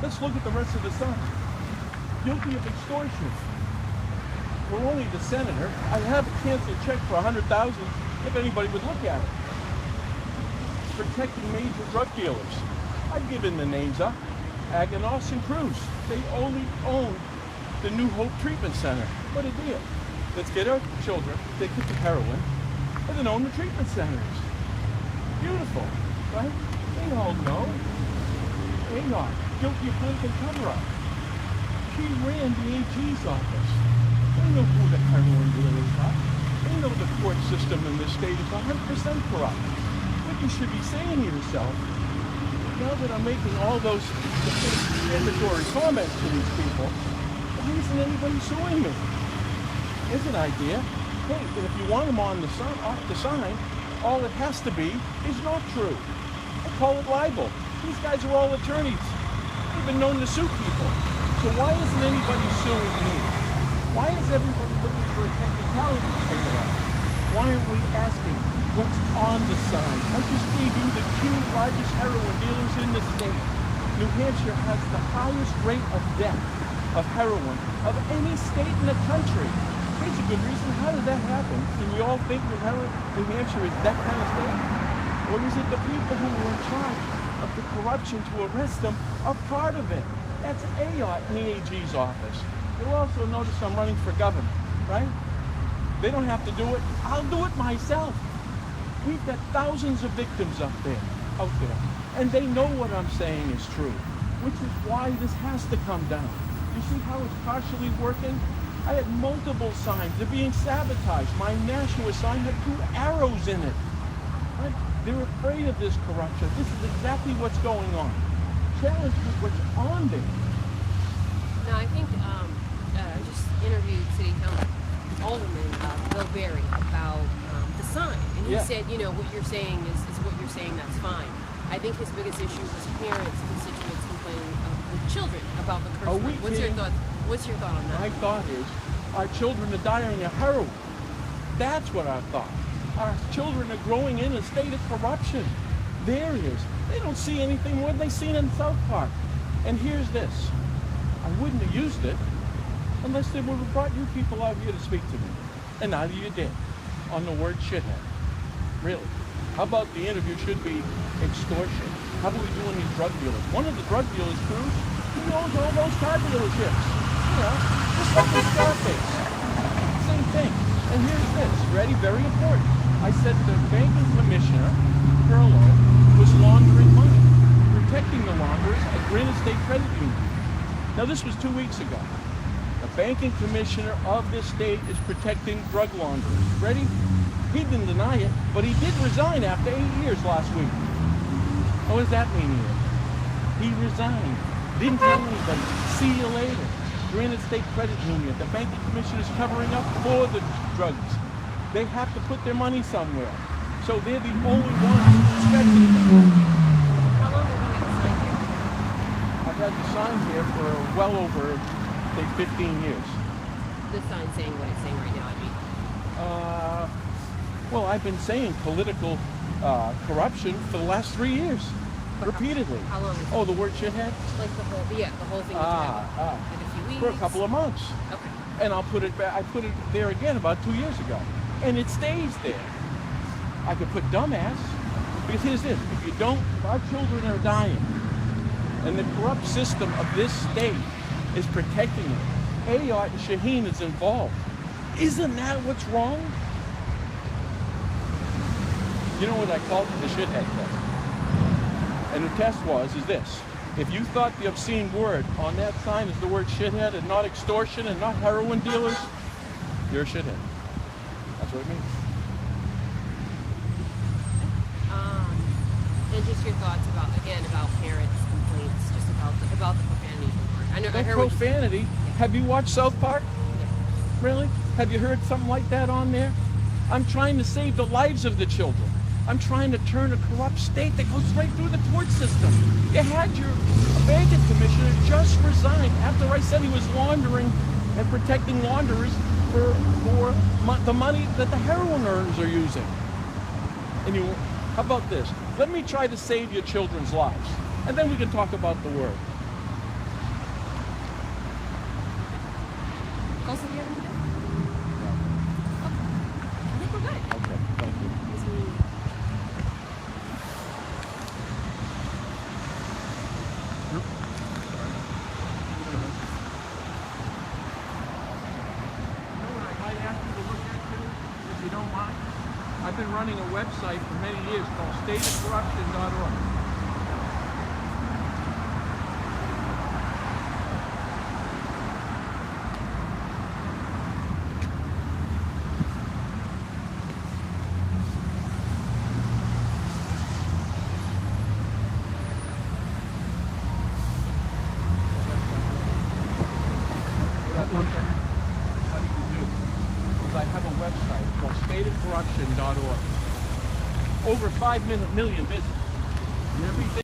Let's look at the rest of the signs. Guilty of extortion. We're only the senator. I have a canceled check for $100,000 if anybody would look at it. Protecting major drug dealers. I've given the names up. Agnos and Cruz. They only own the New Hope Treatment Center. What a deal. Let's get our children addicted to heroin and then own the treatment centers. Beautiful, right? They all know. Anon, guilty of political cover-up. She ran the AG's office. They know who the heroin dealers are. They know the court system in this state is 100% corrupt. What you should be saying to yourself, now that I'm making all those defamatory comments to these people, why isn't anybody suing me? Here's an idea. Hey, and if you want them on the sign, off the sign, all it has to be is not true. I call it libel. These guys are all attorneys. They've been known to sue people. So why isn't anybody suing me? Why is everybody looking for a technicality to figure out? Why aren't we asking what's on the sign? I just gave you the two largest heroin dealers in the state. New Hampshire has the highest rate of death of heroin of any state in the country. Here's a good reason. How did that happen? Can we all think that New Hampshire is that kind of state? Or is it the people who were in charge of the corruption to arrest them are part of it? That's AOT in the AG's office. You'll also notice I'm running for governor, right? They don't have to do it. I'll do it myself. We've got thousands of victims out there. And they know what I'm saying is true, which is why this has to come down. You see how it's partially working? I had multiple signs. They're being sabotaged. My Nashua sign had 2 arrows in it. Right? They're afraid of this corruption. This is exactly what's going on. Challenge is what's on there. No, I think I just interviewed City Council Alderman Bill Berry about the sign, and he said, you know, what you're saying is what you're saying. That's fine. I think his biggest issue was parents, constituents complaining with children about the curse word. What's your thought on that? My thought is, our children are dying of heroin. That's what I thought. Our children are growing in a state of corruption. There it is. They don't see anything more than they seen in South Park. And here's this. I wouldn't have used it unless they would have brought you people out here to speak to me. And neither you did on the word shithead. Really. How about the interview should be extortion? How about we doing these drug dealers? One of the drug dealers, Cruz, he owns all those car dealerships. You know, just like the Scarface. Same thing. And here's this. Ready? Very important. I said the banking commissioner, Furlow, was laundering money, protecting the launderers at Granite State Credit Union. Now this was 2 weeks ago. The banking commissioner of this state is protecting drug launderers. Ready? He didn't deny it, but he did resign after 8 years last week. What does that mean here? He resigned. Didn't tell anybody. See you later. Granite State Credit Union. The banking commissioner is covering up for the drugs. They have to put their money somewhere. So they're the only ones inspecting them. How long have you had the sign here? I've had the sign here for well over, say, 15 years. The sign saying what it's saying right now, I mean. Well, I've been saying political corruption for the last 3 years, repeatedly. How long? Oh, the word shithead? Like the whole thing. Like a few weeks. For a couple of months. Okay. And I'll put it back. I put it there again about 2 years ago, and it stays there. I could put dumbass, because here's this: if you don't, if our children are dying, and the corrupt system of this state is protecting it, Ayot and Shaheen is involved. Isn't that what's wrong? You know what I called it? The shithead test. And the test is this. If you thought the obscene word on that sign is the word shithead and not extortion and not heroin dealers, you're a shithead. That's what it means. And just your thoughts about parents' complaints, just about the profanity word. I know. I heard profanity. Have you watched South Park? Yeah. Really? Have you heard something like that on there? I'm trying to save the lives of the children. I'm trying to turn a corrupt state that goes right through the court system. You had your banking commissioner just resign after I said he was laundering and protecting launderers for the money that the heroin earners are using. And how about this? Let me try to save your children's lives, and then we can talk about the word. else did you have anything? No. Okay. I think we're good. Okay, thank you. Because we You know what I might ask you to look at too, if you don't mind? I've been running a website for many years called stateofcorruption.org. What do you do? Because I have a website called stateofcorruption.org. Over 5 million visits. And everything.